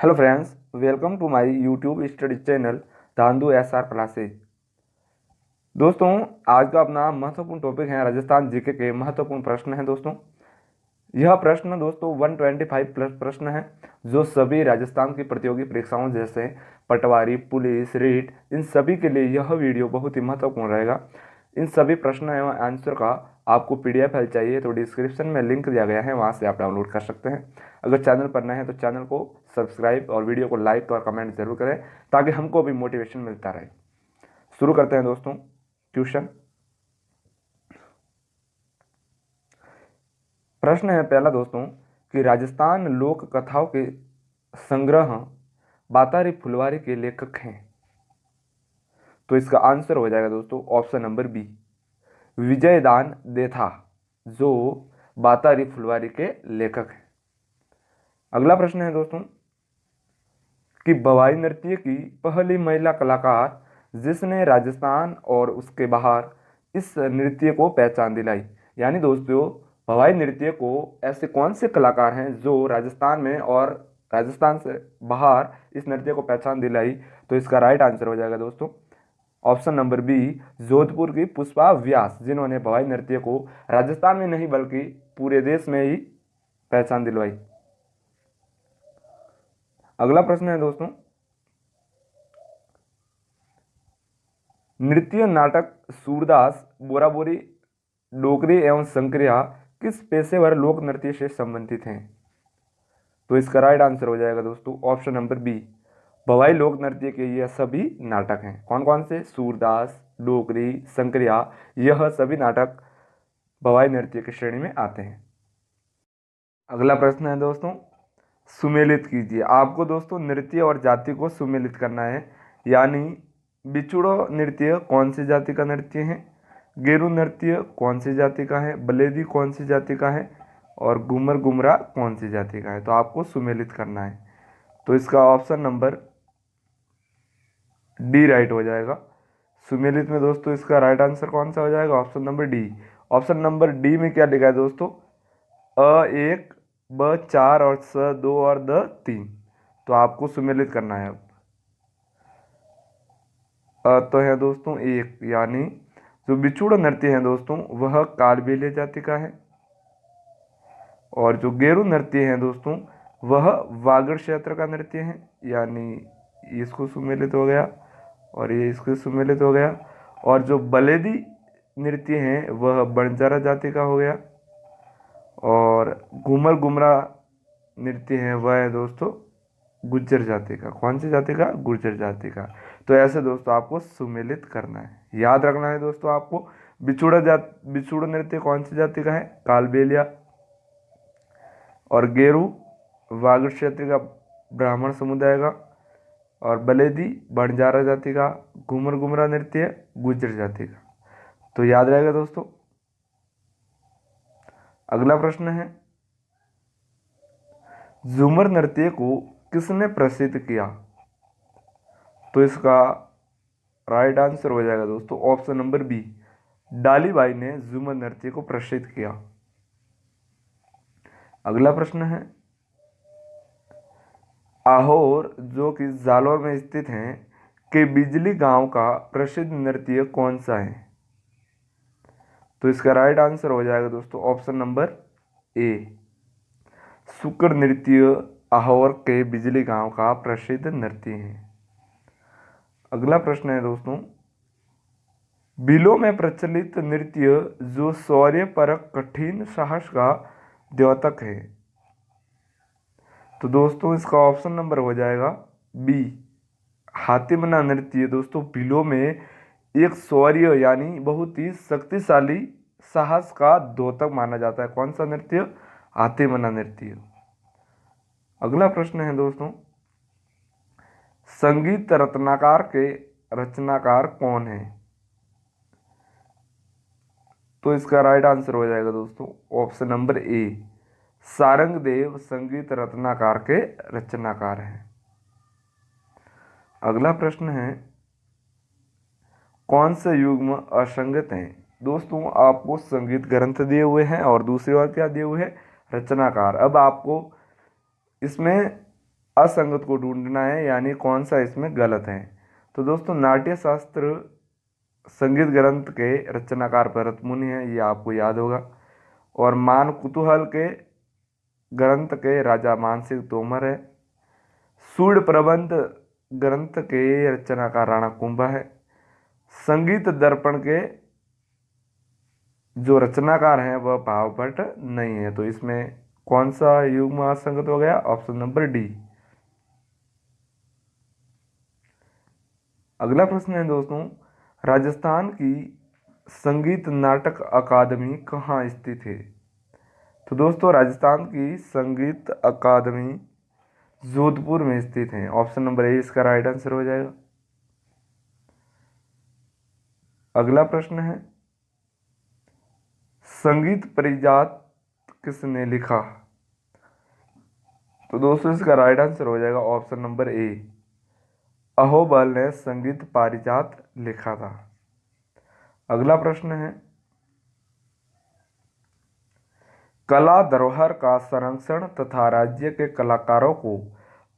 Hello friends, welcome to my YouTube study channel Dhandhu S R classes. दोस्तों, आज का अपना महत्वपूर्ण टॉपिक है राजस्थान जीके के महत्वपूर्ण प्रश्न हैं। दोस्तों, यह प्रश्न 125 प्लस प्रश्न है जो सभी राजस्थान की प्रतियोगी परीक्षाओं जैसे पटवारी, पुलिस, रीट, इन सभी के लिए यह वीडियो बहुत ही महत्वपूर्ण रहेगा। इन सभी प्रश्न एवं आंसर का आपको पीडीएफ फाइल चाहिए तो डिस्क्रिप्शन में लिंक दिया गया है, वहां से आप डाउनलोड कर सकते हैं। अगर चैनल पर नए हैं तो चैनल को सब्सक्राइब और वीडियो को लाइक और कमेंट जरूर करें ताकि हमको भी मोटिवेशन मिलता रहे। शुरू करते हैं दोस्तों ट्यूशन। प्रश्न है पहला दोस्तों कि राजस्थान लोक कथाओं के संग्रह बातारी फुलवारी के लेखक हैं। तो इसका आंसर हो जाएगा दोस्तों option number B, Vijaydan Detha, जो बातारी फुलवारी के लेखक हैं। अगला प्रश्न है दोस्तों कि भवाई नृत्य की पहली महिला कलाकार जिसने राजस्थान और उसके बाहर इस नृत्य को पहचान दिलाई। यानी दोस्तों, भवाई नृत्य को ऐसे कौन से कलाकार हैं जो राजस्थान में और राजस्थान से बाहर इस नृत्य को पहचान दिलाई। तो इसका राइट आंसर हो जाएगा दोस्तों ऑप्शन नंबर बी, जोधपुर की पुष्पा व्यास, जिन्होंने भवाई नृत्य को राजस्थान में नहीं बल्कि पूरे देश में ही पहचान दिलवाई। अगला प्रश्न है दोस्तों, नृत्य नाटक सूरदास, बोराबोरी, डोकरी एवं संक्रिया किस पेशेवर लोक नृत्य से संबंधित हैं। तो इसका राइट आंसर हो जाएगा दोस्तों ऑप्शन नंबर बी, भवाई लोक नृत्य के ये सभी नाटक हैं। कौन कौन से? सूरदास, डोकरी, संक्रिया, यह सभी नाटक भवाई नृत्य की श्रेणी में आते हैं। अगला प्रश्न है दोस्तों, सुमेलित कीजिए। आपको दोस्तों नृत्य और जाति को सुमेलित करना है। यानी बिछुड़ो नृत्य कौन सी जाति का नृत्य है, गेरू नृत्य कौन सी जाति का है, बलेदी कौन सी जाति का है और घूमर घुमरा कौन सी जाति का है। तो आपको सुमेलित करना है। तो इसका ऑप्शन नंबर डी राइट हो जाएगा। सुमेलित में दोस्तों इसका राइट आंसर कौन सा हो जाएगा? Option number D. Option number D में क्या लिखा है दोस्तों? अ 1, ब 4 और स 2 और द 3। तो आपको सुमेलित करना है। अब तो है दोस्तों 1, यानी जो बिछुड़ नृत्य है दोस्तों वह कालबेलिया जाति का है और जो गेरू नृत्य है दोस्तों वह वागड़ क्षेत्र का नृत्य है। यानी इसको सुमेलित हो गया और ये इसको सुमेलित हो गया। और जो बलेदी नृत्य है वह बंजारा जाति का हो गया और घूमर घुमरा नृत्य है वह है दोस्तों गुज्जर जाति का। कौन सी जाति का? गुर्जर जाति का। तो ऐसे दोस्तों आपको सुमेलित करना है। याद रखना है दोस्तों आपको, बिछुड़ नृत्य कौन सी जाति का है? कालबेलिया। और गेरू वागड़ क्षेत्र का ब्राह्मण समुदाय का और बलेदी बंजारा जाति का, घूमर घुमरा नृत्य गुज्जर जाति का। तो याद रहेगा दोस्तों। अगला प्रश्न है, झूमर नृत्य को किसने प्रसिद्ध किया। तो इसका राइट आंसर हो जाएगा दोस्तों ऑप्शन नंबर बी, डालीबाई ने झूमर नृत्य को प्रसिद्ध किया। अगला प्रश्न है, आहोर जो कि जालौर में स्थित है के बिजली गांव का प्रसिद्ध नृत्य कौन सा है। तो इसका राइट आंसर हो जाएगा दोस्तों ऑप्शन नंबर ए, शुक्र नृत्य आहोर के बिजली गांव का प्रसिद्ध नृत्य है। अगला प्रश्न है दोस्तों, बिलों में प्रचलित नृत्य जो शौर्य परक कठिन साहस का द्योतक है। तो दोस्तों इसका ऑप्शन नंबर हो जाएगा बी, हातिमना नृत्य। दोस्तों बिलों में एक शौर्य यानी बहुत ही शक्तिशाली साहस का द्योतक माना जाता है। कौन सा नृत्य? हातिमना नृत्य। अगला प्रश्न है दोस्तों, संगीत रत्नाकर के रचनाकार कौन है। तो इसका राइट आंसर हो जाएगा दोस्तों ऑप्शन नंबर ए, सारंगदेव संगीत रत्नाकर के रचनाकार हैं। अगला प्रश्न है, कौन से युग्म असंगत हैं। दोस्तों आपको संगीत ग्रंथ दिए हुए हैं और दूसरी बात क्या दिए हुए हैं? रचनाकार। अब आपको इसमें असंगत को ढूंढना है, यानी कौन सा इसमें गलत है। तो दोस्तों नाट्य शास्त्र संगीत ग्रंथ के रचनाकार भरत मुनि हैं, ये आपको याद होगा। और मान कुतूहल के ग्रंथ के राजा मानसिंह तोमर है। सूर्य प्रबंध ग्रंथ के रचनाकार राणा कुंभा है। संगीत दर्पण के जो रचनाकार हैं वह भावभट्ट नहीं है। तो इसमें कौन सा युग्म असंगत हो गया? Option number D. अगला प्रश्न है दोस्तों, राजस्थान की संगीत नाटक अकादमी कहाँ स्थित है? तो दोस्तों राजस्थान की संगीत अकादमी जोधपुर में स्थित है। ऑप्शन नंबर ए इसका राइट आंसर हो जाएगा। अगला प्रश्न है, संगीत परिजात किसने लिखा? तो दोस्तों इसका राइट आंसर हो जाएगा ऑप्शन नंबर ए, अहोबल ने संगीत पारिजात लिखा था। अगला प्रश्न है, कला धरोहर का संरक्षण तथा राज्य के कलाकारों को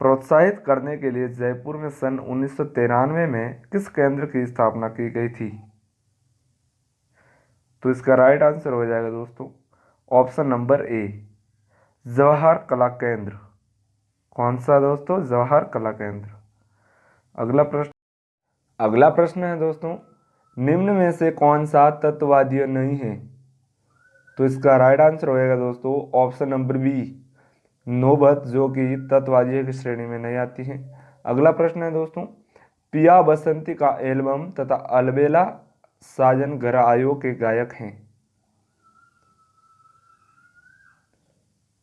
प्रोत्साहित करने के लिए जयपुर में सन 1993 में किस केंद्र की स्थापना की गई थी? तो इसका राइट आंसर हो जाएगा दोस्तों ऑप्शन नंबर ए, जवाहर कला केंद्र। कौन सा दोस्तों? जवाहर कला केंद्र। अगला प्रश्न है दोस्तों, निम्न में से कौन सा तत्ववादी नहीं है? तो इसका राइट आंसर होएगा दोस्तों ऑप्शन नंबर बी, नौबत, जो कि तत्ववादी की श्रेणी में नहीं आती है। अगला प्रश्न है दोस्तों, पिया बसंती का एल्बम तथा अलबेला साजन घर आयो के गायक हैं?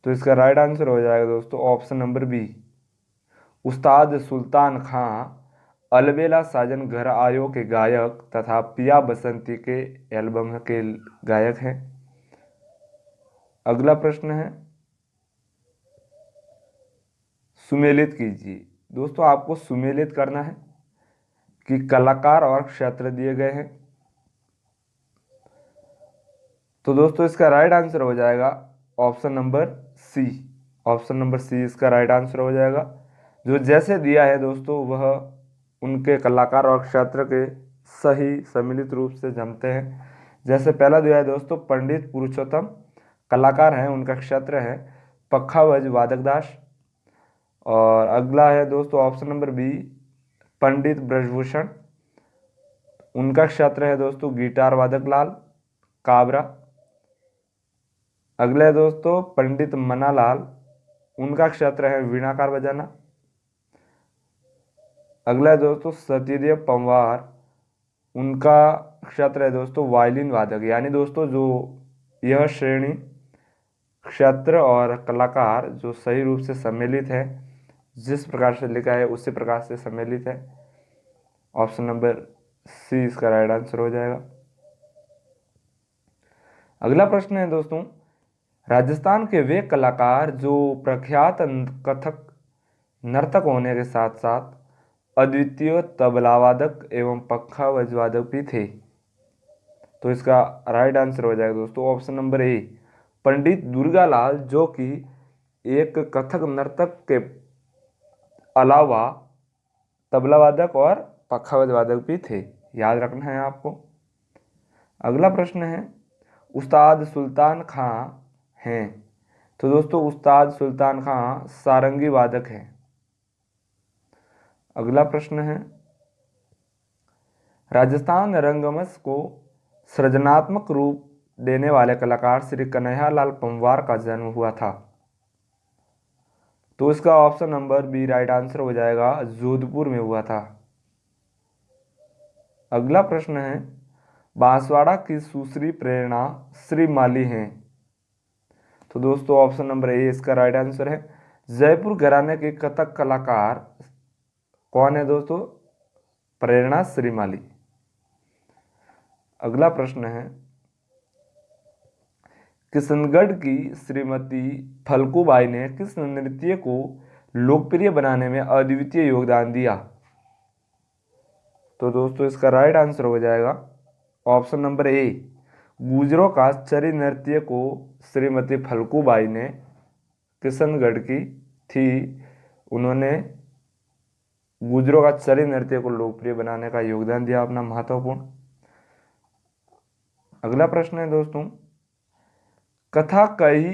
तो इसका राइट आंसर हो जाएगा दोस्तों ऑप्शन नंबर बी, उस्ताद सुल्तान खां अलबेला साजन घर आयो के गायक तथा पिया बसंती के एल्बम के गायक हैं। अगला प्रश्न है, सुमेलित कीजिए। दोस्तों आपको सुमेलित करना है कि कलाकार और क्षेत्र दिए गए हैं। तो दोस्तों इसका राइट आंसर हो जाएगा option number C. Option number C इसका राइट आंसर हो जाएगा। जो जैसे दिया है दोस्तों वह उनके कलाकार और क्षेत्र के सही सम्मिलित रूप से जमते हैं। जैसे पहला दिया है दोस्तों पंडित पुरुषोत्तम, कलाकार हैं, उनका क्षेत्र है पखावज वादक दास। और अगला है दोस्तों ऑप्शन नंबर बी, पंडित ब्रजभूषण, उनका क्षेत्र है दोस्तों गिटार वादक लाल काबरा। अगला है दोस्तों पंडित मनालाल, उनका क्षेत्र है वीणाकार बजाना। अगला है दोस्तों सतीदेव पंवार, उनका क्षेत्र है दोस्तों वायलिन वादक। यानी दोस्तों जो यह श्रेणी क्षेत्र और कलाकार जो सही रूप से सम्मिलित है, जिस प्रकार से लिखा है उसी प्रकार से सम्मिलित है। ऑप्शन नंबर सी इसका राइट आंसर हो जाएगा। अगला प्रश्न है दोस्तों, राजस्थान के वे कलाकार जो प्रख्यात कथक नर्तक होने के साथ साथ अद्वितीय तबलावादक एवं पखावज वादक भी थे? तो इसका राइट आंसर हो जाएगा दोस्तों ऑप्शन नंबर ए, पंडित दुर्गालाल, जो कि एक कथक नर्तक के अलावा तबलावादक और पखावज वादक भी थे। याद रखना है आपको। अगला प्रश्न है, उस्ताद सुल्तान खां हैं? तो दोस्तों उस्ताद सुल्तान खां सारंगी वादक हैं। अगला प्रश्न है, राजस्थान रंगमंच को सृजनात्मक रूप देने वाले कलाकार श्री कन्हैयालाल पंवार का जन्म हुआ था? तो इसका option number B right answer हो जाएगा, जोधपुर में हुआ था। अगला प्रश्न है, बांसवाड़ा की सुश्री प्रेरणा श्री माली हैं? तो दोस्तों ऑप्शन नंबर ए इसका राइट आंसर है। जयपुर घराने के कथक कलाकार कौन है दोस्तों? प्रेरणा श्रीमाली। अगला प्रश्न है, किशनगढ़ की श्रीमती फल्गुबाई ने किस नृत्य को लोकप्रिय बनाने में अद्वितीय योगदान दिया? तो दोस्तों इसका राइट आंसर हो जाएगा ऑप्शन नंबर ए, गुजरों का चरी नृत्य को श्रीमती फल्गुबाई ने किशनगढ़ की थी, उन्होंने गुजरों का चरी नृत्य को लोकप्रिय बनाने का योगदान दिया अपना महत्वपूर्ण। अगला प्रश्न है दोस्तों, कथा कही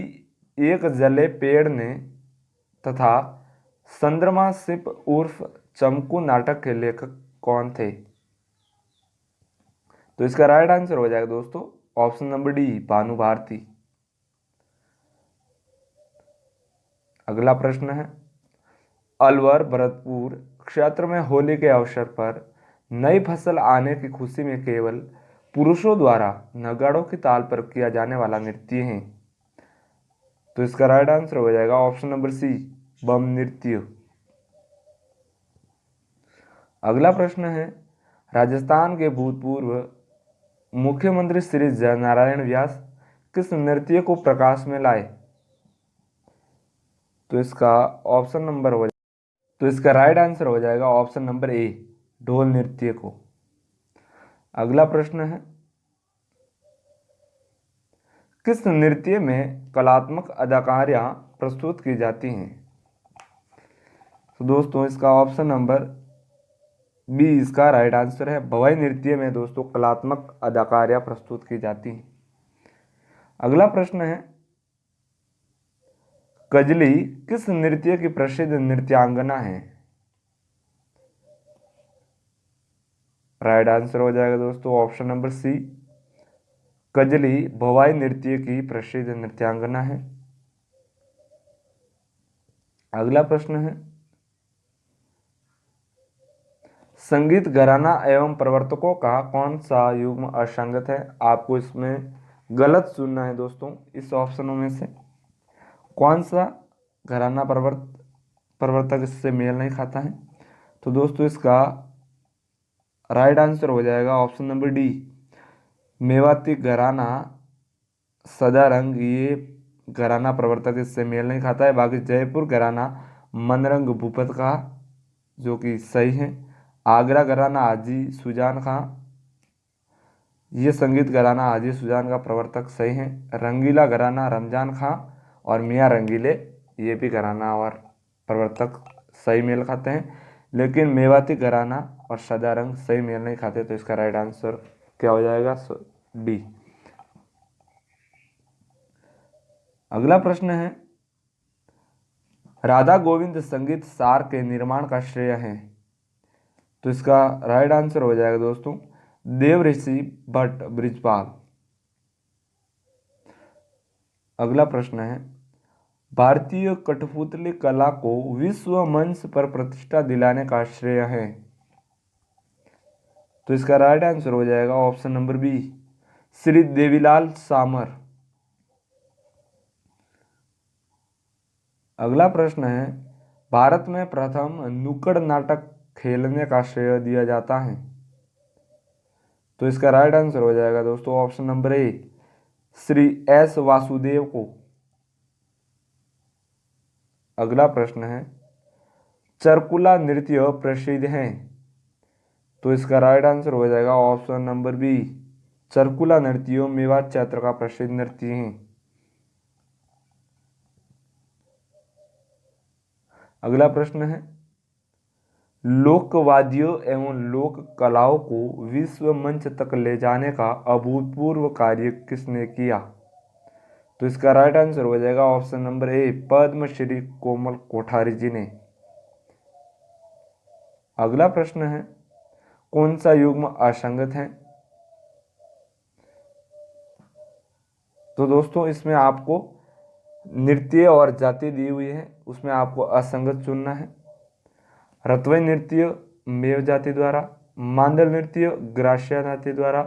एक जले पेड़ ने तथा चंद्रमा सिप उर्फ चमकू नाटक के लेखक कौन थे? तो इसका राइट आंसर हो जाएगा दोस्तों option number D, Bhanu Bharati. अगला प्रश्न है, अलवर भरतपुर क्षेत्र में होली के अवसर पर नई फसल आने की खुशी में केवल पुरुषों द्वारा नगाड़ों की ताल पर किया जाने वाला नृत्य है। तो इसका राइट आंसर हो जाएगा ऑप्शन नंबर सी, बम नृत्य। अगला प्रश्न है, राजस्थान के भूतपूर्व मुख्यमंत्री श्री जयनारायण व्यास किस नृत्य को प्रकाश में लाए? तो इसका ऑप्शन नंबर हो तो इसका राइट आंसर हो जाएगा ऑप्शन नंबर ए, ढोल नृत्य को। अगला प्रश्न है, किस नृत्य में कलात्मक अदाकारियां प्रस्तुत की जाती हैं? तो दोस्तों इसका ऑप्शन नंबर बी इसका राइट आंसर है। भवाई नृत्य में दोस्तों कलात्मक अदाकारियां प्रस्तुत की जाती हैं। अगला प्रश्न है, कजली किस नृत्य की प्रसिद्ध नृत्यांगना है? राइट आंसर हो जाएगा दोस्तों option number C, Kajli Bhavai नृत्य की प्रसिद्ध नृत्यांगना है। अगला प्रश्न है, संगीत घराना एवं प्रवर्तकों का कौन सा युग्म असंगत है? आपको इसमें गलत चुनना है दोस्तों। इस ऑप्शनों में से कौन सा घराना प्रवर्तक इससे मेल नहीं खाता है? तो दोस्तों इसका राइट आंसर हो जाएगा ऑप्शन नंबर डी, मेवाती घराना सदारंग, ये घराना प्रवर्तक इससे मेल नहीं खाता है। बाकी जयपुर घराना मनरंग भूपत का, जो कि सही है। आगरा घराना हाजी सुजान खां, ये संगीत घराना हाजी सुजान का प्रवर्तक सही है। रंगीला घराना रमजान खां और मियाँ रंगीले, ये भी घराना और प्रवर्तक सही मेल खाते हैं। लेकिन मेवाती घराना और सदारंग सही मेल नहीं खाते। तो इसका राइट आंसर क्या हो जाएगा? डी। अगला प्रश्न है, राधा गोविंद संगीत सार के निर्माण का श्रेय है? तो इसका राइट आंसर हो जाएगा दोस्तों देवऋषि भट्ट बृजपाल। अगला प्रश्न है, भारतीय कठपुतली कला को विश्व मंच पर प्रतिष्ठा दिलाने का श्रेय है? तो इसका राइट आंसर हो जाएगा option number B, Shri Devilal Samar. अगला प्रश्न है, भारत में प्रथम नुक्कड़ नाटक खेलने का श्रेय दिया जाता है? तो इसका राइट आंसर हो जाएगा दोस्तों option number A, Shri S Vasudev को। अगला प्रश्न है, चरकुला नृत्य प्रसिद्ध है? तो इसका राइट आंसर हो जाएगा ऑप्शन नंबर बी, चरकुला नृत्य मेवात क्षेत्र का प्रसिद्ध नृत्य है। अगला प्रश्न है, लोक वाद्यों एवं लोक कलाओं को विश्व मंच तक ले जाने का अभूतपूर्व कार्य किसने किया? तो इसका राइट आंसर हो जाएगा ऑप्शन नंबर ए, पद्मश्री कोमल कोठारी जी ने। अगला प्रश्न है, कौन सा युग्म असंगत है? तो दोस्तों इसमें आपको नृत्य और जाति दी हुई है, उसमें आपको असंगत चुनना है। रतवई नृत्य मेव जाति द्वारा, मांडल नृत्य ग्रासिया जाति द्वारा,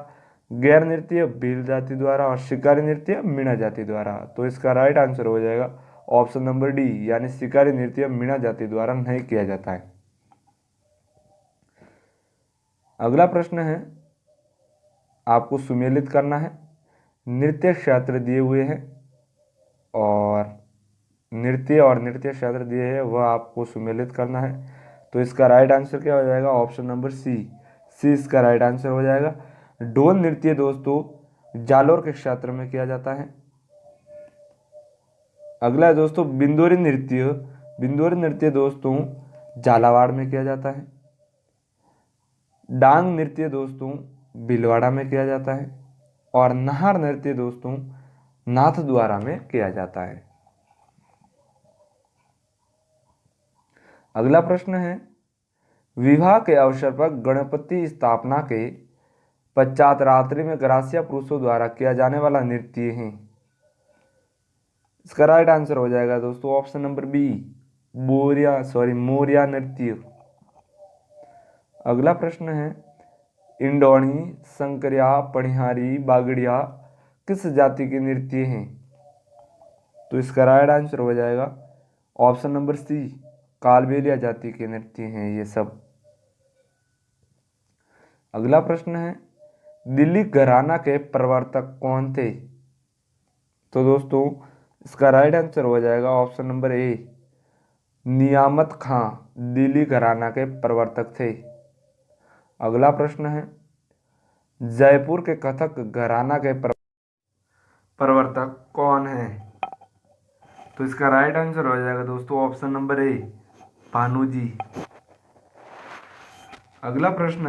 गैर नृत्य भील जाति द्वारा और शिकारी नृत्य मीणा जाति द्वारा। तो इसका राइट आंसर हो जाएगा ऑप्शन नंबर डी, यानी शिकारी नृत्य मीणा जाति द्वारा नहीं किया जाता है। अगला प्रश्न है, आपको सुमेलित करना है। नृत्य क्षेत्र दिए हुए हैं और नृत्य क्षेत्र दिए हैं, वह आपको सुमेलित करना है। तो इसका राइट आंसर क्या हो जाएगा? ऑप्शन नंबर सी, इसका राइट आंसर हो जाएगा। ढोल नृत्य दोस्तों जालोर के क्षेत्र में किया जाता है। अगला है दोस्तों बिंदोरी नृत्य बिंदोरी नृत्य दोस्तों झालावाड़ में किया जाता है। डांग नृत्य दोस्तों भीलवाड़ा में किया जाता है। और नाहर नृत्य दोस्तों नाथद्वारा में किया जाता है। अगला प्रश्न है, विवाह के अवसर पर गणपति स्थापना के पश्चात रात्रि में ग्रासिया पुरुषों द्वारा किया जाने वाला नृत्य है। इसका राइट आंसर हो जाएगा दोस्तों ऑप्शन नंबर बी, मोरिया नृत्य। अगला प्रश्न है, इंडोणी, संकरिया, पनिहारी, बागड़िया किस जाति के नृत्य हैं? तो इसका राइट आंसर हो जाएगा ऑप्शन नंबर सी, कालबेलिया जाति के नृत्य हैं ये सब। अगला प्रश्न है, दिल्ली घराना के प्रवर्तक कौन थे? तो दोस्तों इसका राइट आंसर हो जाएगा ऑप्शन नंबर ए, नियामत खां दिल्ली घराना के प्रवर्तक थे। अगला प्रश्न है, जयपुर के कथक घराना के प्रवर्तक कौन है? तो इसका राइट आंसर हो जाएगा दोस्तों ऑप्शन नंबर ए, भानु जी। अगला प्रश्न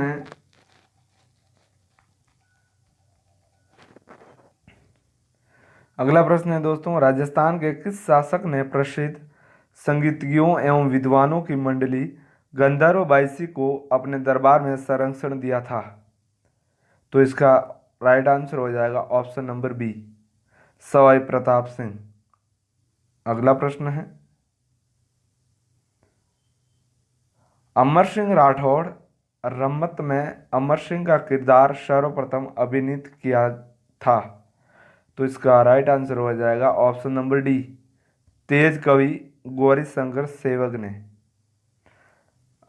है, दोस्तों राजस्थान के किस शासक ने प्रसिद्ध संगीतज्ञों एवं विद्वानों की मंडली गंधर्व बाईसी को अपने दरबार में संरक्षण दिया था? तो इसका राइट आंसर हो जाएगा option number B, Sawai Pratap Singh. अगला प्रश्न है, अमर सिंह राठौड़ रम्मत में अमर सिंह का किरदार सर्वप्रथम अभिनीत किया था? तो इसका राइट आंसर हो जाएगा ऑप्शन नंबर डी, तेज कवि गौरी शंकर सेवक ने।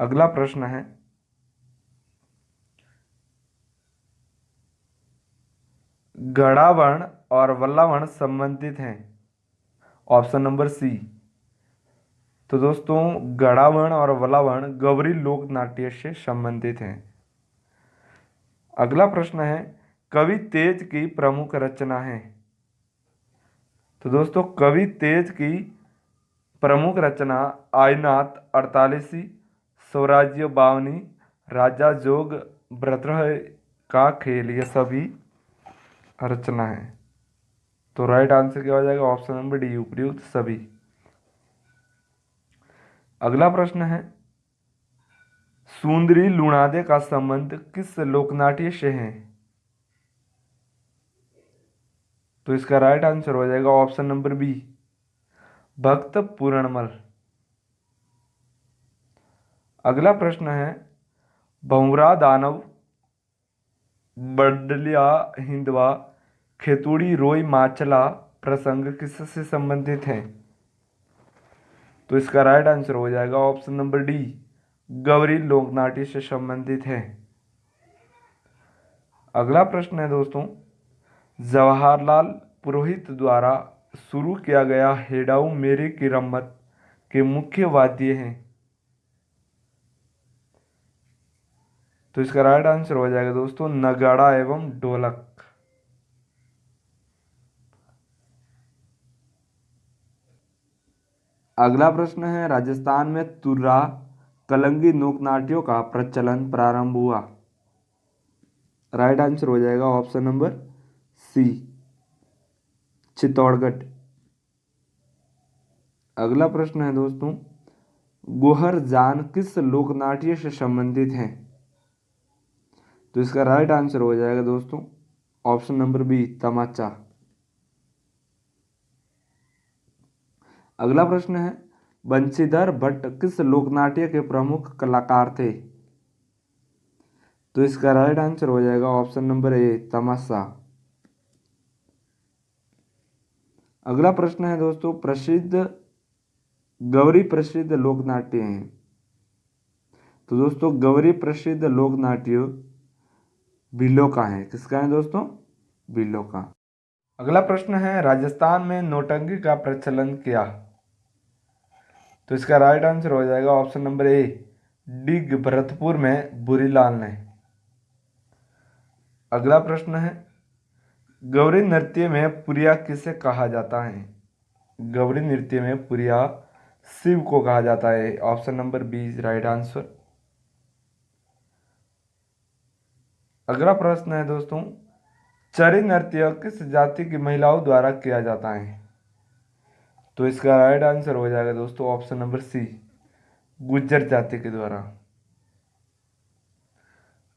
अगला प्रश्न है, गढ़ावर्ण और वल्लावर्ण संबंधित हैं? Option number C. तो दोस्तों गढ़ावर्ण और वल्लावर्ण गवरी लोक नाट्य से संबंधित हैं। अगला प्रश्न है, कवि तेज की प्रमुख रचना है? तो दोस्तों कवि तेज की प्रमुख रचना आयनाथ, अड़तालीसी, स्वराज्य बावनी, राजा जोग, व्रतरह का खेल, ये सभी रचना है। तो राइट आंसर क्या हो जाएगा ऑप्शन नंबर डी, उपयुक्त सभी। अगला प्रश्न है, सुंदरी लुणादे का संबंध किस लोकनाट्य से है? तो इसका राइट आंसर हो जाएगा ऑप्शन नंबर बी, भक्त पूरणमल। अगला प्रश्न है, भंवरा दानव, बडलिया हिंदवा, खेतुड़ी रोई माचला प्रसंग किससे संबंधित है? तो इसका राइट आंसर हो जाएगा ऑप्शन नंबर डी, गवरी लोकनाट्य से संबंधित है। अगला प्रश्न है दोस्तों, जवाहरलाल पुरोहित द्वारा शुरू किया गया हेडाऊ मेरे की रम्मत के मुख्य वाद्य हैं? तो इसका राइट आंसर हो जाएगा दोस्तों नगाड़ा एवं ढोलक। अगला प्रश्न है, राजस्थान में तुर्रा कलंगी लोकनाट्यों का प्रचलन प्रारंभ हुआ? राइट आंसर हो जाएगा ऑप्शन नंबर सी, चित्तौड़गढ़। अगला प्रश्न है दोस्तों, गोहर जान किस लोकनाट्य से संबंधित है? तो इसका राइट आंसर हो जाएगा दोस्तों ऑप्शन नंबर बी, तमाचा। अगला प्रश्न है, बंशीधर भट्ट किस लोकनाट्य के प्रमुख कलाकार थे? तो इसका राइट आंसर हो जाएगा ऑप्शन नंबर ए, तमाशा। अगला प्रश्न है दोस्तों, गौरी प्रसिद्ध लोकनाट्य हैं? तो दोस्तों गौरी प्रसिद्ध लोकनाट्य भीलों का है। किसका है दोस्तों? भीलों का। अगला प्रश्न है, राजस्थान में नौटंकी का प्रचलन किया? तो इसका राइट आंसर हो जाएगा ऑप्शन नंबर ए, डिग भरतपुर में बुरीलाल ने। अगला प्रश्न है, गौरी नृत्य में पुरिया किसे कहा जाता है? गौरी नृत्य में पुरिया शिव को कहा जाता है। Option number B is right answer. अगला प्रश्न है दोस्तों, चरी नृत्य किस जाति की महिलाओं द्वारा किया जाता है? तो इसका राइट आंसर हो जाएगा दोस्तों ऑप्शन नंबर सी, गुज्जर जाति के द्वारा।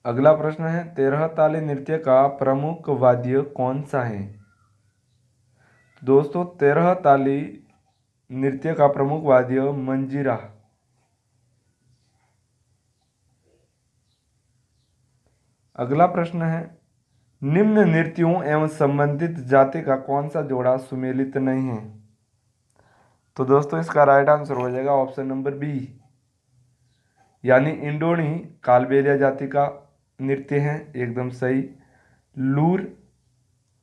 अगला प्रश्न है, तेरह ताली नृत्य का प्रमुख वाद्य कौन सा है? दोस्तों तेरह ताली नृत्य का प्रमुख वाद्य मंजीरा। अगला प्रश्न है, निम्न नृत्यों एवं संबंधित जाति का कौन सा जोड़ा सुमेलित नहीं है? तो दोस्तों इसका राइट आंसर हो जाएगा ऑप्शन नंबर बी, यानी इंडोनी कालबेलिया जाति का नृत्य है, एकदम सही। लूर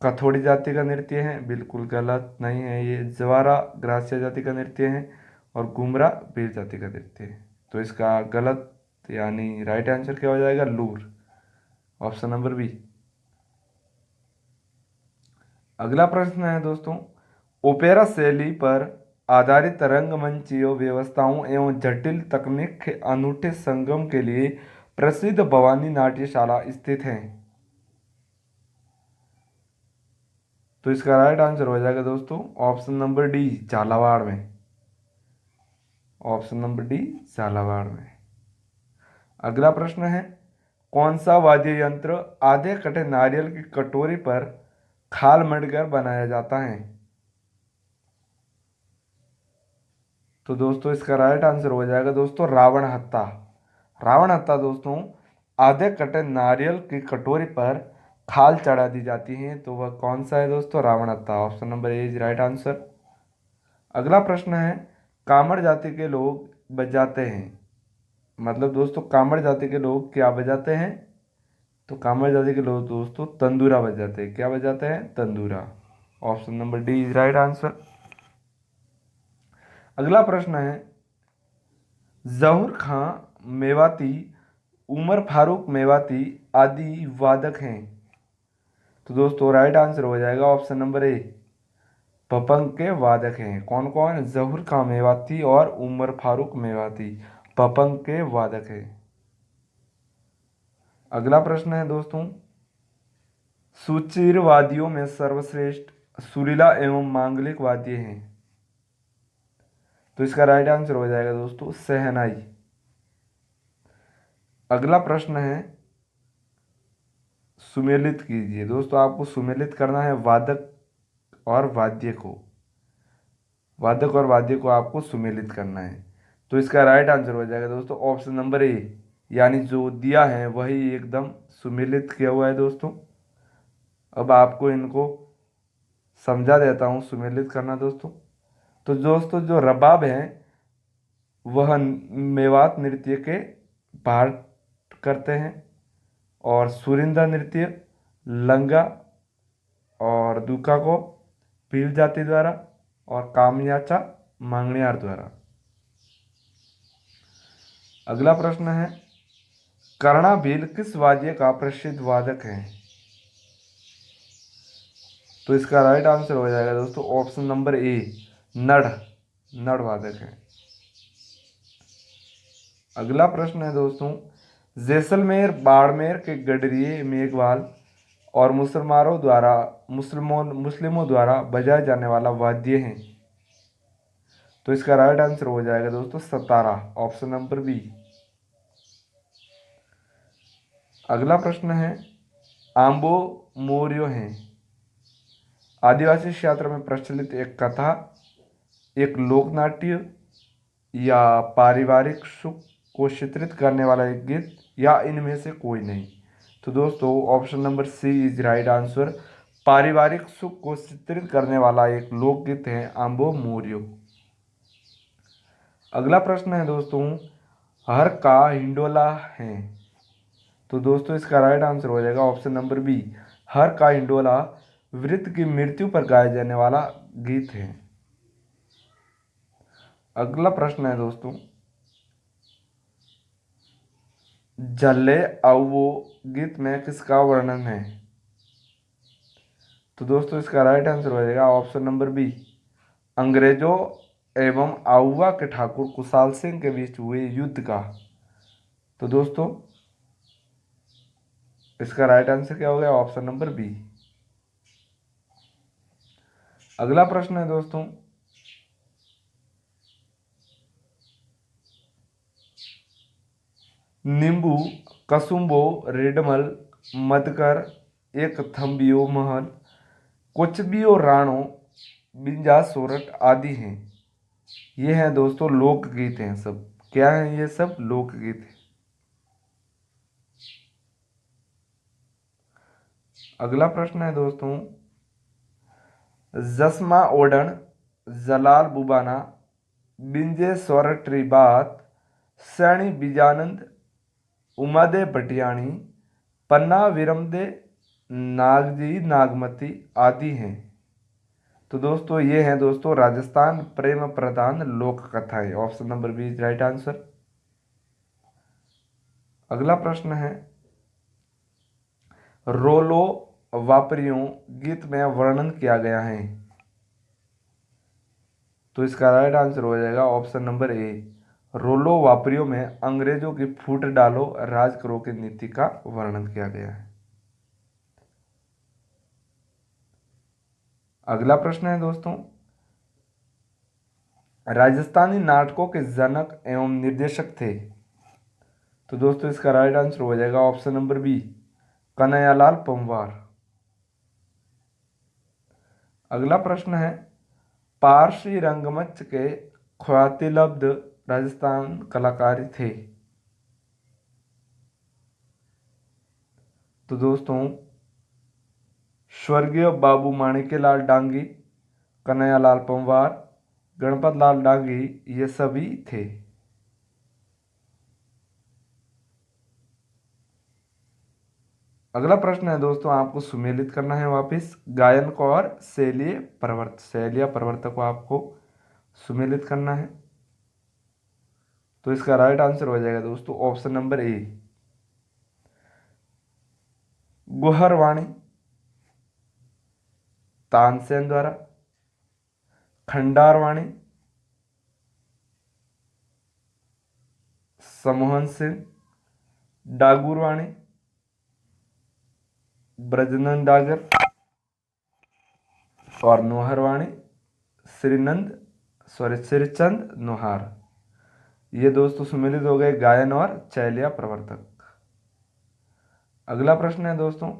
कथोड़ी जाति का नृत्य है, बिल्कुल गलत नहीं है, ये जवारा ग्रासिया जाति का नृत्य है। और गुमरा भील जाति का नृत्य है। तो इसका गलत यानी राइट आंसर क्या हो जाएगा? लूर, ऑप्शन नंबर बी। अगला प्रश्न है दोस्तों, ओपेरा शैली पर आधारित रंगमंचीय व्यवस्थाओं एवं जटिल तकनीक के अनूठे संगम के लिए प्रसिद्ध भवानी नाट्यशाला स्थित है? तो इसका राइट आंसर हो जाएगा दोस्तों ऑप्शन नंबर डी, झालावाड़ में। ऑप्शन नंबर डी, झालावाड़ में। अगला प्रश्न है, कौन सा वाद्य यंत्र आधे कटे नारियल की कटोरी पर खाल मढ़कर बनाया जाता है? तो दोस्तों इसका राइट आंसर हो जाएगा दोस्तों रावण हत्ता। रावण हत्ता दोस्तों आधे कटे नारियल की कटोरी पर खाल चढ़ा दी जाती है, तो वह कौन सा है दोस्तों? रावण हत्ता, option number A is right answer. अगला प्रश्न है, कामड़ जाति के लोग बजाते हैं, मतलब दोस्तों कामड़ जाति के लोग क्या बजाते हैं? तो कामड़ जाति के लोग दोस्तों तंदूरा बजाते हैं। क्या बजाते हैं? तंदूरा, option number D is right answer. अगला प्रश्न है, जहूर खां मेवाती, उमर फारूक मेवाती आदि वादक हैं? तो दोस्तों राइट आंसर हो जाएगा ऑप्शन नंबर ए, पपंग के वादक हैं। कौन कौन? जहूर खां मेवाती और उमर फारूक मेवाती पपंग के वादक हैं। अगला प्रश्न है दोस्तों, सुचिर वाद्यों में सर्वश्रेष्ठ सुरीला एवं मांगलिक वाद्य हैं? तो इसका राइट आंसर हो जाएगा दोस्तों शहनाई। अगला प्रश्न है, सुमेलित कीजिए। दोस्तों आपको सुमेलित करना है वादक और वाद्य को, वादक और वाद्य को आपको सुमेलित करना है। तो इसका राइट आंसर हो जाएगा दोस्तों ऑप्शन नंबर ए, यानी जो दिया है वही एकदम सुमेलित किया हुआ है दोस्तों। अब आपको इनको समझा देता हूँ सुमेलित करना दोस्तों। तो दोस्तों जो रबाब है वह मेवात नृत्य के पार्ट करते हैं, और सुरिंदा नृत्य लंगा और दुका को भील जाति द्वारा, और कामयाचा मांगणियार द्वारा। अगला प्रश्न है, कर्णा भील किस वाद्य का प्रसिद्ध वादक है? तो इसका राइट आंसर हो जाएगा दोस्तों ऑप्शन नंबर ए, नड़, नड़ वादक है। अगला प्रश्न है दोस्तों, जैसलमेर बाड़मेर के गडरिये मेघवाल और मुस्लिमों द्वारा बजाया जाने वाला वाद्य है? तो इसका राइट आंसर हो जाएगा दोस्तों सतारा, ऑप्शन नंबर बी। अगला प्रश्न है, आम्बो मोरियो है आदिवासी क्षेत्र में प्रचलित एक कथा, एक लोकनाट्य, या पारिवारिक सुख को चित्रित करने वाला एक गीत, या इनमें से कोई नहीं? तो दोस्तों option number C is right answer, पारिवारिक सुख को चित्रित करने वाला एक लोकगीत है आम्बो मोरियो। अगला प्रश्न है दोस्तों, हर का हिंडोला है? तो दोस्तों इसका राइट आंसर हो जाएगा ऑप्शन नंबर बी, हर का हिंडोला वृद्ध की मृत्यु पर गाया जाने वाला गीत है। अगला प्रश्न है दोस्तों, जल्ले आओ गीत में किसका वर्णन है? तो दोस्तों इसका राइट आंसर हो जाएगा ऑप्शन नंबर बी, अंग्रेजों एवं आहुआ के ठाकुर कुशाल सिंह के बीच हुए युद्ध का। तो दोस्तों इसका राइट आंसर क्या हो गया? Option number B. अगला प्रश्न है दोस्तों, नींबू, कसुम्बो, रेडमल, मदकर, एक थम्बियो महल, कुचबियो राणो, बिंजा सोरठ आदि हैं। ये हैं दोस्तों लोकगीत हैं सब। क्या हैं ये? सब लोकगीत हैं। अगला प्रश्न है दोस्तों, जसमा ओडन, जलाल बुबाना, बिंजे सोरठी बात, सैनी बीजानंद, उमादे भटियाणी, पन्ना विरमदे, नागजी नागमती आदि हैं। तो दोस्तों ये हैं दोस्तों राजस्थान प्रेम प्रधान लोक कथाएं। Option number B is right answer. अगला प्रश्न है, रोलो वापरियों गीत में वर्णन किया गया है। तो इसका राइट आंसर हो जाएगा ऑप्शन नंबर ए। रोलो वापरियों में अंग्रेजों की फूट डालो राज करो की नीति का वर्णन किया गया है। अगला प्रश्न है दोस्तों, राजस्थानी नाटकों के जनक एवं निर्देशक थे। तो दोस्तों इसका राइट आंसर हो जाएगा option number B, Kanhaiyalal Panwar. अगला प्रश्न है, पारसी रंगमंच के ख्यातिलब्ध राजस्थान कलाकार थे। तो दोस्तों स्वर्गीय बाबू माणिक्यलाल डांगी, कन्हैयालाल पंवार, गणपत लाल डांगी ये सभी थे। अगला प्रश्न है दोस्तों, आपको सुमेलित करना है वापस गायन को और शैलीय प्रवर्तक को आपको सुमेलित करना है। तो इसका राइट आंसर हो जाएगा दोस्तों ऑप्शन नंबर ए, गुहरवाणी, तानसेन द्वारा, खंडारवाणी, समोहन सिंह, डागुरवाणी, ब्रजनंद डागर और नोहरवाणी श्रीचंद नोहार। ये दोस्तों सुमेलित हो गए गायन और शैलिया प्रवर्तक। अगला प्रश्न है दोस्तों,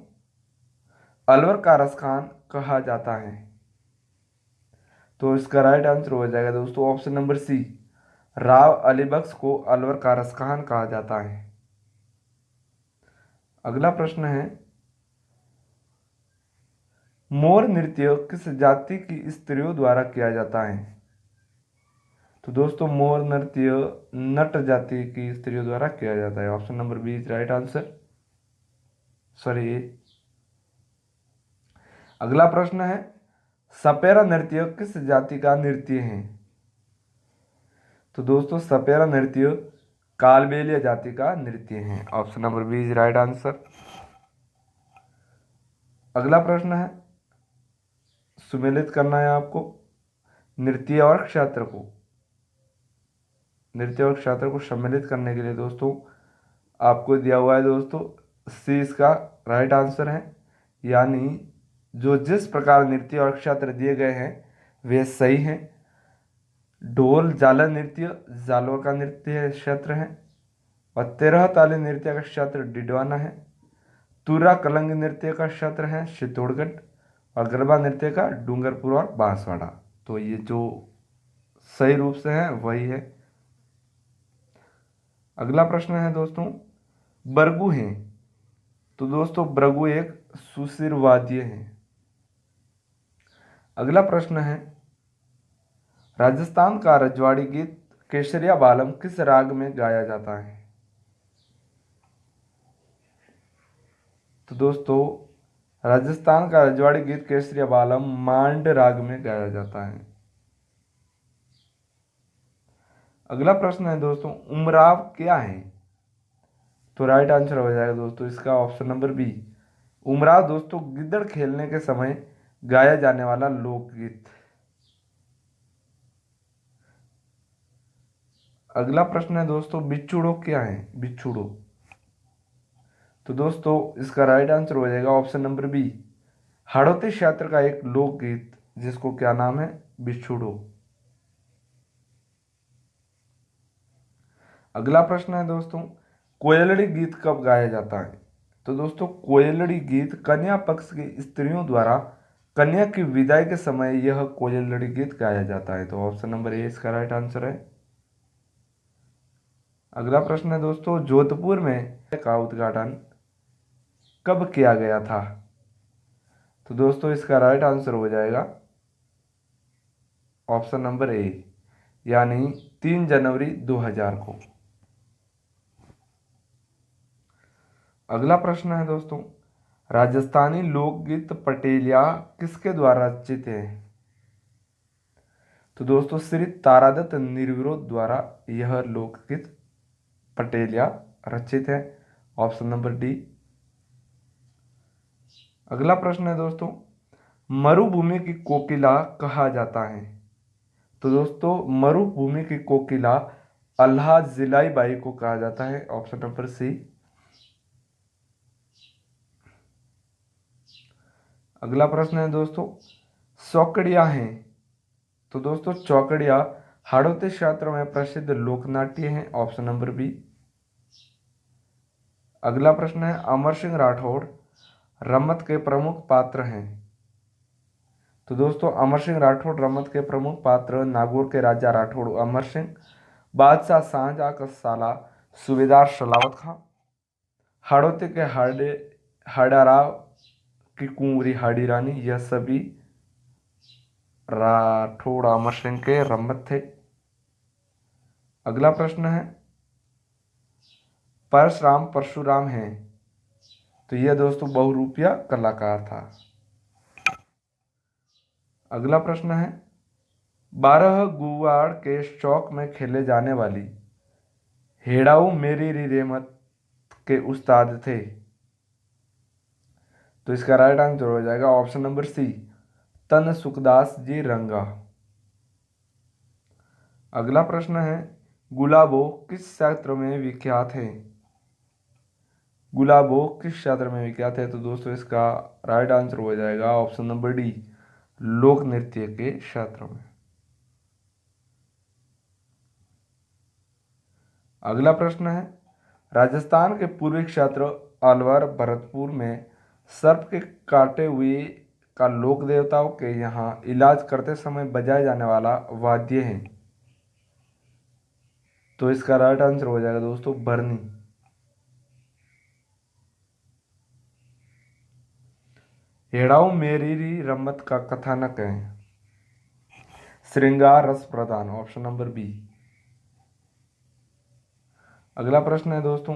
अलवर का रसखान कहा जाता है। तो इसका राइट आंसर हो जाएगा दोस्तों option number C, Rao Ali Bakhsh को अलवर का रसखान कहा जाता है। अगला प्रश्न है, मोर नृत्य किस जाति की स्त्रियों द्वारा किया जाता है। तो दोस्तों मोर नृत्य नट जाति की स्त्रियों द्वारा किया जाता है। Option number B is right answer, sorry A. अगला प्रश्न है, सपेरा नृत्य किस जाति का नृत्य है। तो दोस्तों सपेरा नृत्य कालबेलिया जाति का नृत्य है। Option number B is right answer. अगला प्रश्न है, सुमेलित करना है आपको नृत्य और क्षेत्र को सम्मिलित करने के लिए दोस्तों आपको दिया हुआ है दोस्तों सी इसका राइट आंसर है। यानी जो जिस प्रकार नृत्य और क्षेत्र दिए गए हैं वे सही हैं। ढोल झालर नृत्य जालोर का नृत्य क्षेत्र है और 13 ताली नृत्य का क्षेत्र डिडवाना है। तुरा कलंग नृत्य का क्षेत्र है चित्तौड़गढ़ और गरबा नृत्य का डूंगरपुर और बांसवाड़ा। तो ये जो सही रूप से है वही है। अगला प्रश्न है दोस्तों, बरगू हैं। तो दोस्तों बरगू एक सुशिर वाद्य है। अगला प्रश्न है, राजस्थान का रजवाड़ी गीत केसरिया बालम किस राग में गाया जाता है। तो दोस्तों राजस्थान का रजवाड़ी गीत केसरिया बालम मांड राग में गाया जाता है। अगला प्रश्न है दोस्तों, उमराव क्या है। तो राइट आंसर हो जाएगा दोस्तों इसका ऑप्शन नंबर बी, उमराव दोस्तों गिद्दड़ खेलने के समय गाया जाने वाला लोकगीत। अगला प्रश्न है दोस्तों, बिच्छुड़ो क्या है? बिच्छुड़ो। तो दोस्तों इसका राइट आंसर हो जाएगा ऑप्शन नंबर बी, हाड़ौती क्षेत्र का एक लोकगीत जिसको क्या नाम है? बिच्छुड़ो। अगला प्रश्न है दोस्तों, कोयलड़ी गीत कब गाया जाता है? तो दोस्तों कोयलड़ी गीत कन्या पक्ष की स्त्रियों द्वारा कन्या की विदाई के समय यह कोयलड़ी गीत गाया जाता है। तो ऑप्शन नंबर ए इसका राइट आंसर है। अगला प्रश्न है दोस्तों, जोधपुर में का उद्घाटन कब किया गया था? तो दोस्तों इसका राइट आंसर हो जाएगा ऑप्शन नंबर ए, यानी 3 जनवरी 2000 को। अगला प्रश्न है दोस्तों, राजस्थानी लोकगीत पटेलिया किसके द्वारा रचित है? तो दोस्तों श्री तारादत्त निर्विरोध द्वारा यह लोकगीत पटेलिया रचित है। Option number D. अगला प्रश्न है दोस्तों, मरुभूमि की कोकिला कहा जाता है? तो दोस्तों मरुभूमि की कोकिला अल्लाह जिलाई बाई को कहा जाता है। Option number C. अगला प्रश्न है दोस्तों, चौकड़िया हैं? तो दोस्तों चौकड़िया हाड़ौती क्षेत्र में प्रसिद्ध लोकनाट्य है। Option number B. अगला प्रश्न है, अमर सिंह राठौड़ रमत के प्रमुख पात्र हैं? तो दोस्तों अमर सिंह राठौड़ रमत के प्रमुख पात्र नागौर के राजा राठौड़ अमर सिंह, बादशाह शाहजहां का साला सूबेदार सलावत खां, हाड़ौती के हाड़ाराव की कुंवरी हाड़ी रानी, यह सभी राठौड़ अमर सिंह के रमत थे। अगला प्रश्न है, परशुराम परशुराम हैं? तो यह दोस्तों बहुरूपिया कलाकार था। अगला प्रश्न है, 12 गुवाड़ के चौक में खेले जाने वाली हेड़ाऊ मेरी री रेमत के उस्ताद थे? तो इसका राइट आंसर हो जाएगा ऑप्शन नंबर सी, तन सुखदास जी रंगा। अगला प्रश्न है, गुलाबो किस क्षेत्र में विख्यात है? गुलाबो किस क्षेत्र में विख्यात है? तो दोस्तों इसका राइट आंसर हो जाएगा ऑप्शन नंबर डी, लोक नृत्य के क्षेत्र में। अगला प्रश्न है, राजस्थान के पूर्वी क्षेत्र अलवर भरतपुर में सर्प के काटे हुए का लोक देवताओं के यहाँ इलाज करते समय बजाया जाने वाला वाद्य है? तो इसका राइट आंसर हो जाएगा दोस्तों बरनी। हेड़ाऊ मेरी रमत का कथानक है श्रृंगार रस प्रदान। Option number B. अगला प्रश्न है दोस्तों,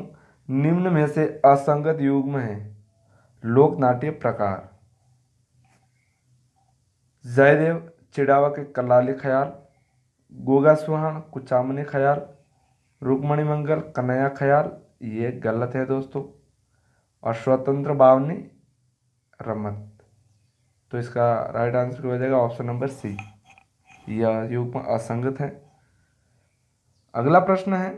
निम्न में से असंगत युग्म है लोक नाट्य प्रकार? जयदेव चिड़ावा के कलाली ख्याल, गोगा सुहान कुचामनी ख्याल, रुक्मणी मंगल कन्हैया ख्याल, ये गलत है दोस्तों, और स्वतंत्र बावनी रमत। तो इसका राइट आंसर हो जाएगा ऑप्शन नंबर सी, यह युग्म असंगत है। अगला प्रश्न है,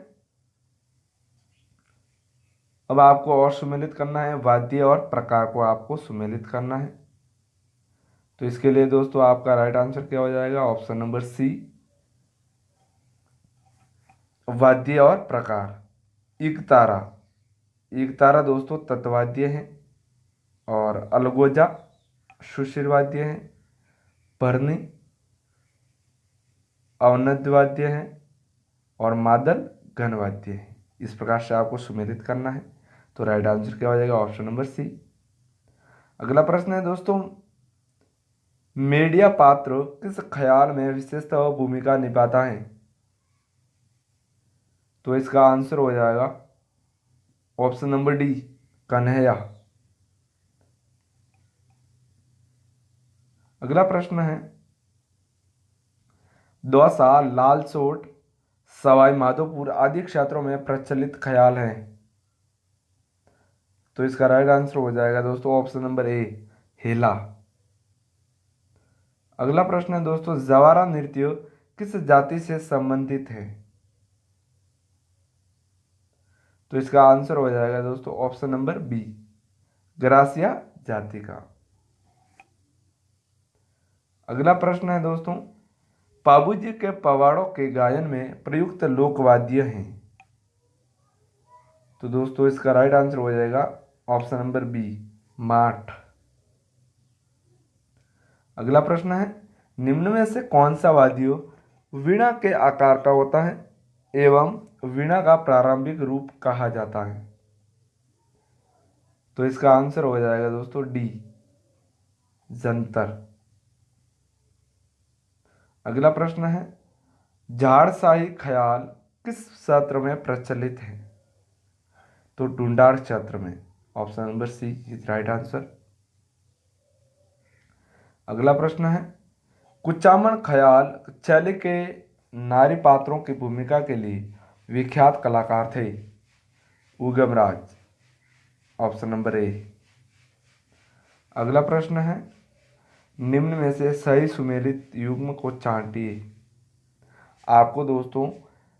अब आपको और सुमेलित करना है, वाद्य और प्रकार को आपको सुमेलित करना है। तो इसके लिए दोस्तों आपका राइट आंसर क्या हो जाएगा ऑप्शन नंबर सी, वाद्य और प्रकार। इकतारा, इकतारा दोस्तों तत्वाद्य है, और अलगोजा सुशिर वाद्य है, भरनी अवनद वाद्य है, और मादल घन वाद्य है। इस प्रकार से आपको सुमेलित करना है। तो राइट आंसर क्या हो जाएगा ऑप्शन नंबर सी। अगला प्रश्न है दोस्तों, मीडिया पात्र किस ख्याल में विशेषतः भूमिका निभाता है? तो इसका आंसर हो जाएगा ऑप्शन नंबर डी, कन्हैया। अगला प्रश्न है, दौसा लालसोट सवाई माधोपुर आदि क्षेत्रों में प्रचलित ख्याल है? तो इसका राइट आंसर हो जाएगा दोस्तों ऑप्शन नंबर ए, हेला। अगला प्रश्न है दोस्तों, जवारा नृत्य किस जाति से संबंधित है? तो इसका आंसर हो जाएगा दोस्तों ऑप्शन नंबर बी, ग्रासिया जाति का। अगला प्रश्न है दोस्तों, पाबूजी के पवाड़ों के गायन में प्रयुक्त लोकवाद्य हैं। तो दोस्तों इसका राइट आंसर हो जाएगा ऑप्शन नंबर बी, माठ। अगला प्रश्न है, निम्न में से कौन सा वाद्य वीणा के आकार का होता है एवं वीणा का प्रारंभिक रूप कहा जाता है? तो इसका आंसर हो जाएगा दोस्तों डी, जंतर। अगला प्रश्न है, झाड़साई ख्याल किस क्षेत्र में प्रचलित है? तो ढूंढाड़ क्षेत्र में, option number C is right answer. अगला प्रश्न है, कुचामन ख्याल शैली के नारी पात्रों की भूमिका के लिए विख्यात कलाकार थे? Ugamraj, option number A. अगला प्रश्न है, निम्न में से सही सुमेलित युग्म को छांटिए। आपको दोस्तों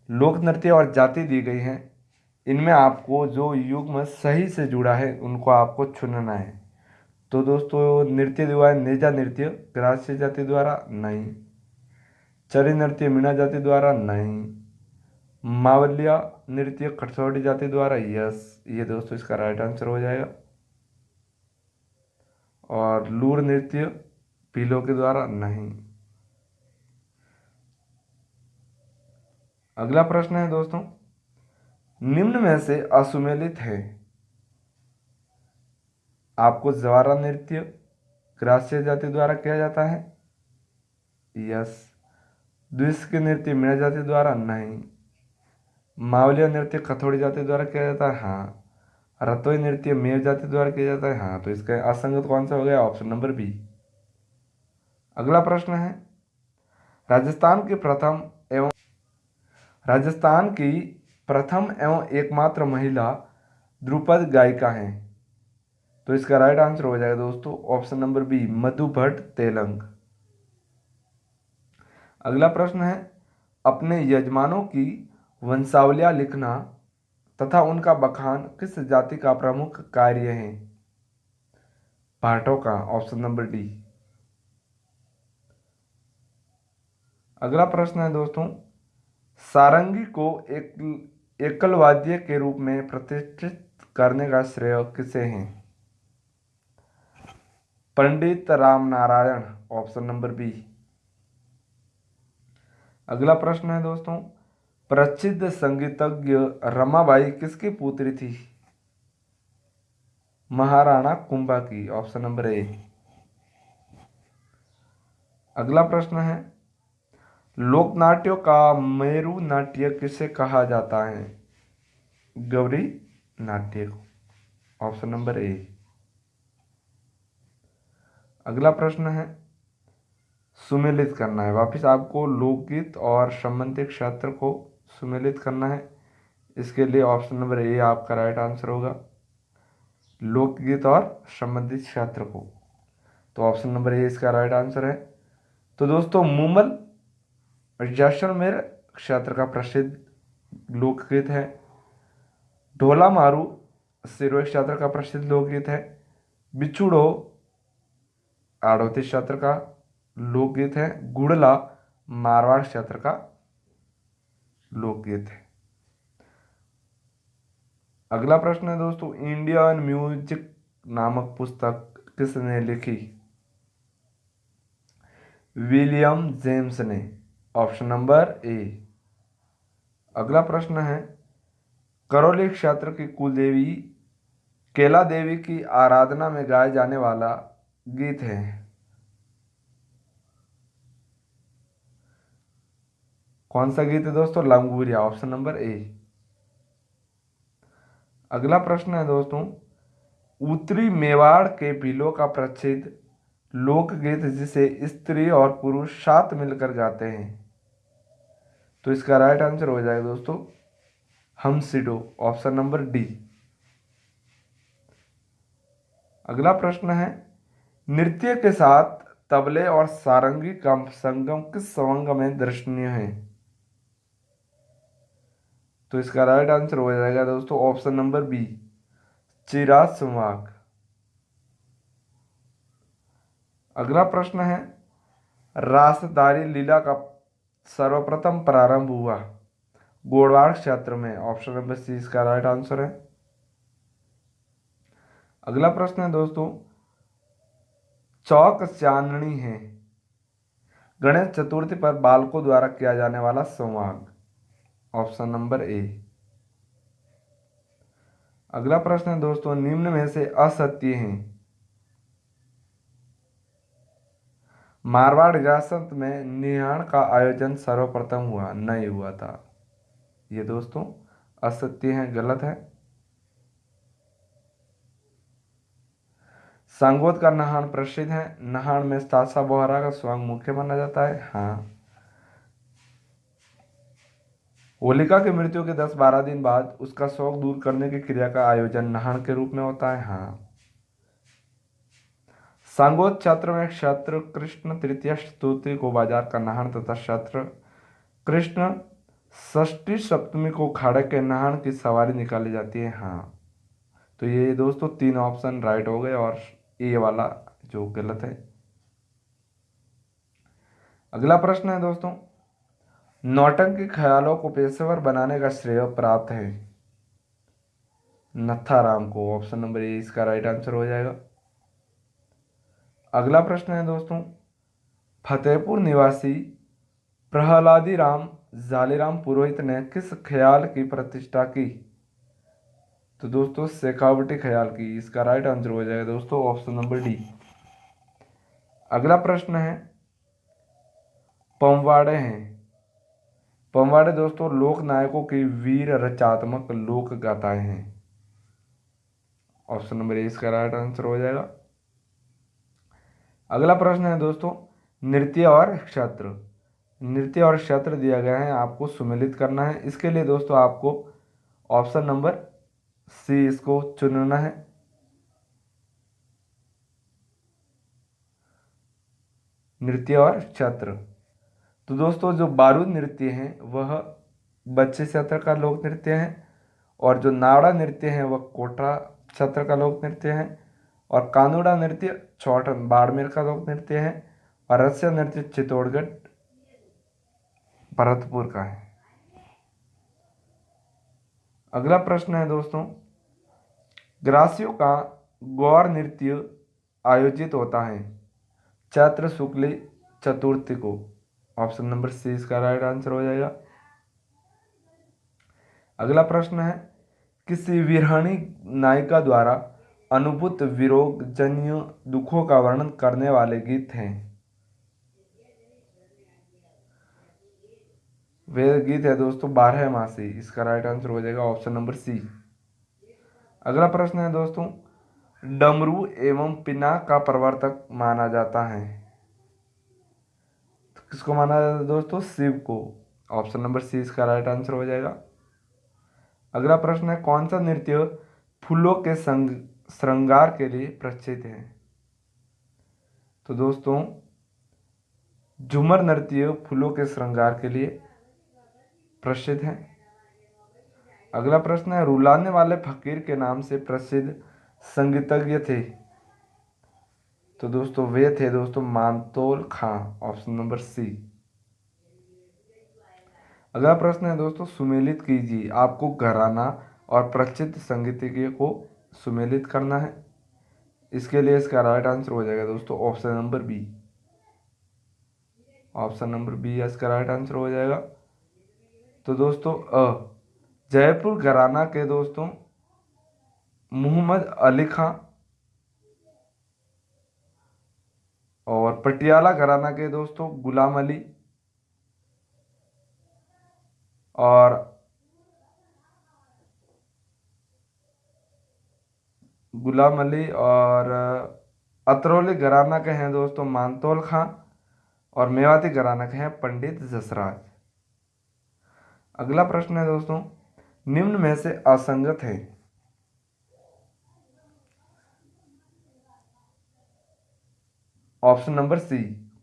लोक नृत्य और जाति दी गई है, इनमें आपको जो युग्म सही से जुड़ा है उनको आपको चुनना है। तो दोस्तों नृत्य द्वारा नेजा नृत्य ग्रास्य जाति द्वारा नहीं, चरी नृत्य मीणा जाति द्वारा नहीं, मावलिया नृत्य खरसौड़ी जाति द्वारा यस, ये दोस्तों इसका राइट आंसर हो जाएगा। और लूर नृत्य पीलो के द्वारा नहीं। अगला प्रश्न है दोस्तों, निम्न में से असुमेलित है। आपको जवारा नृत्य ग्रास्य जाति द्वारा किया जाता है, यस। द्विस्क नृत्य मीणा जाति द्वारा नहीं, मावलिया नृत्य खथोड़ी जाति द्वारा किया जाता है, हाँ। रतोई नृत्य मेव जाति द्वारा किया जाता है, हाँ। तो इसका असंगत कौन सा हो गया? Option number B. अगला प्रश्न है, राजस्थान की प्रथम एवं एकमात्र महिला ध्रुपद गायिका है। तो इसका राइट आंसर हो जाएगा दोस्तों ऑप्शन नंबर बी, मधु भट्ट तेलंग। अगला प्रश्न है, अपने यजमानों की वंशावलियां लिखना तथा उनका बखान किस जाति का प्रमुख कार्य है? भाटों का, ऑप्शन नंबर डी। अगला प्रश्न है दोस्तों, सारंगी को एकल वाद्य के रूप में प्रतिष्ठित करने का श्रेय किसे है? पंडित रामनारायण, ऑप्शन नंबर बी। अगला प्रश्न है दोस्तों, प्रसिद्ध संगीतज्ञ रमाबाई किसकी पुत्री थी? महाराणा कुंभा की, ऑप्शन नंबर ए। अगला प्रश्न है, लोकनाट्यों का मेरु नाट्य किसे कहा जाता है? गौरी नाट्य को, ऑप्शन नंबर ए। अगला प्रश्न है, सुमेलित करना है। वापिस आपको लोकगीत और संबंधित क्षेत्र को सुमेलित करना है। इसके लिए ऑप्शन नंबर ए आपका राइट आंसर होगा, लोकगीत और संबंधित क्षेत्र को। तो ऑप्शन नंबर ए इसका राइट आंसर है। तो दोस्तों मूमल जैसलमेर क्षेत्र का प्रसिद्ध लोकगीत है। ढोला मारू सिरोही क्षेत्र का प्रसिद्ध लोकगीत है। बिछुड़ो आड़ोती क्षेत्र का लोकगीत है। गुड़ला मारवाड़ क्षेत्र का लोकगीत है। अगला प्रश्न है दोस्तों, इंडियन म्यूजिक नामक पुस्तक किसने लिखी? विलियम जेम्स ने, ऑप्शन नंबर ए। अगला प्रश्न है, करौली क्षेत्र की कुलदेवी केला देवी की आराधना में गाए जाने वाला गीत है? कौन सा गीत है दोस्तों? Languria, option number A. अगला प्रश्न है दोस्तों, उत्तरी मेवाड़ के भीलों का प्रसिद्ध लोकगीत जिसे स्त्री और पुरुष साथ मिलकर गाते हैं। तो इसका राइट आंसर हो जाएगा दोस्तों हम सिडो, ऑप्शन नंबर डी। अगला प्रश्न है, नृत्य के साथ तबले और सारंगी का संगम किस संगम में दर्शनीय है? तो इसका राइट आंसर हो जाएगा दोस्तों ऑप्शन नंबर बी, चिराग संवाग। अगला प्रश्न है, रासदारी लीला का सर्वप्रथम प्रारंभ हुआ गोड़वाड़ क्षेत्र में। ऑप्शन नंबर सी इसका राइट आंसर है। अगला प्रश्न है दोस्तों, चौक चांदनी है गणेश चतुर्थी पर बालकों द्वारा किया जाने वाला संवाद। Option number A. अगला प्रश्न है दोस्तों, निम्न में से असत्य है। मारवाड़ रियासत में निहाण का आयोजन सर्वप्रथम हुआ, नहीं हुआ था। ये दोस्तों असत्य है, गलत है। सांगोद का नहान प्रसिद्ध है। नहान में सासा बोहरा का स्वांग मुख्य माना जाता है, हाँ। होलिका की मृत्यु के 10-12 दिन बाद उसका शोक दूर करने की क्रिया का आयोजन नहान के रूप में होता है, हाँ। सांगोद क्षेत्र में क्षत्र कृष्ण तृतीया चतुर्थी को बाजार का नहान तथा क्षत्र कृष्ण षष्ठी सप्तमी को खाड़े के नहान की सवारी निकाली जाती है, हाँ। तो ये दोस्तों 3 ऑप्शन राइट हो गए और ए वाला जो गलत है। अगला प्रश्न है दोस्तों, नौटंकी ख्यालों को पेशेवर बनाने का श्रेय प्राप्त है नत्थाराम को। ऑप्शन नंबर ए इसका राइट आंसर हो जाएगा। अगला प्रश्न है दोस्तों, फतेहपुर निवासी प्रहलादी राम जालीराम पुरोहित ने किस ख्याल की प्रतिष्ठा की। तो दोस्तों शेखावटी ख्याल की। इसका राइट आंसर हो जाएगा दोस्तों ऑप्शन नंबर डी। अगला प्रश्न है, पमवाड़े हैं। पमवाड़े दोस्तों लोक नायकों की वीर रचात्मक लोक गाथाएं हैं। ऑप्शन नंबर ए इसका राइट आंसर हो जाएगा। अगला प्रश्न है दोस्तों, नृत्य और क्षेत्र। नृत्य और क्षेत्र दिया गया है, आपको सुमेलित करना है। इसके लिए दोस्तों आपको ऑप्शन नंबर सी इसको चुनना है। नृत्य और क्षेत्र। तो दोस्तों जो बारूद नृत्य है वह बच्चे क्षेत्र का लोक नृत्य है, और जो नावड़ा नृत्य है वह कोटा क्षेत्र का लोक नृत्य है, और कानूड़ा नृत्य चौटन बाड़मेर का लोक नृत्य है, और रस्य नृत्य चित्तौड़गढ़ भरतपुर का है। अगला प्रश्न है दोस्तों, ग्रासियों का गौर नृत्य आयोजित होता है चैत्र शुक्ल चतुर्थी को। ऑप्शन नंबर सी इसका राइट आंसर हो जाएगा। अगला प्रश्न है, किसी विरहणी नायिका द्वारा अनुभूत विरोग जन्य दुखों का वर्णन करने वाले गीत हैं। वे गीत है दोस्तों 12मासी। इसका राइट आंसर हो जाएगा ऑप्शन नंबर सी। अगला प्रश्न है दोस्तों, डमरू एवं पिनाक का प्रवर्तक माना जाता है। तो किसको माना जाता है दोस्तों, शिव को। ऑप्शन नंबर सी इसका राइट आंसर हो जाएगा। अगला प्रश्न है, कौन सा नृत्य फूलों के संग श्रृंगार के लिए प्रसिद्ध है। तो दोस्तों झूमर नृत्य फूलों के श्रृंगार के लिए प्रसिद्ध है। अगला प्रश्न है, रुलाने वाले फकीर के नाम से प्रसिद्ध संगीतज्ञ थे। तो दोस्तों वे थे दोस्तों मानतोल खां। Option number C. अगला प्रश्न है दोस्तों, सुमेलित कीजिए। आपको घराना और प्रसिद्ध संगीतज्ञ को सुमेलित करना है। इसके लिए इसका राइट आंसर हो जाएगा दोस्तों option number B. Option number B इसका राइट आंसर हो जाएगा। तो दोस्तों जयपुर घराना के दोस्तों मोहम्मद अली खां, और पटियाला घराना के दोस्तों गुलाम अली, और और अतरौली घराना के हैं दोस्तों मानतोल खां, और मेवाती घराना के हैं पंडित जसराज। अगला प्रश्न है दोस्तों, निम्न में से असंगत है। ऑप्शन नंबर सी,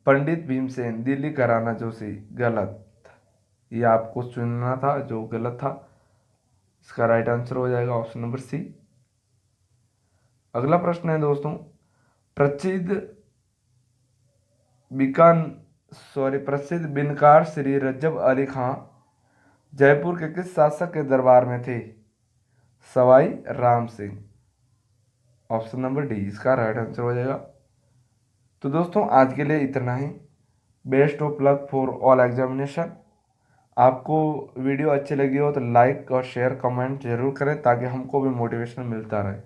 पंडित भीमसेन दिल्ली घराना जोशी, गलत। ये आपको चुनना था जो गलत था। इसका राइट आंसर हो जाएगा ऑप्शन नंबर सी। अगला प्रश्न है दोस्तों, प्रसिद्ध बिकान प्रसिद्ध बिनकार श्री रजब अली खां जयपुर के किस शासक के दरबार में थे? Sawai Ram Singh. Option number D इसका राइट आंसर हो जाएगा। तो दोस्तों आज के लिए इतना ही। Best of luck for all examination. आपको वीडियो अच्छी लगी हो तो लाइक और शेयर कमेंट जरूर करें ताकि हमको भी मोटिवेशन मिलता रहे।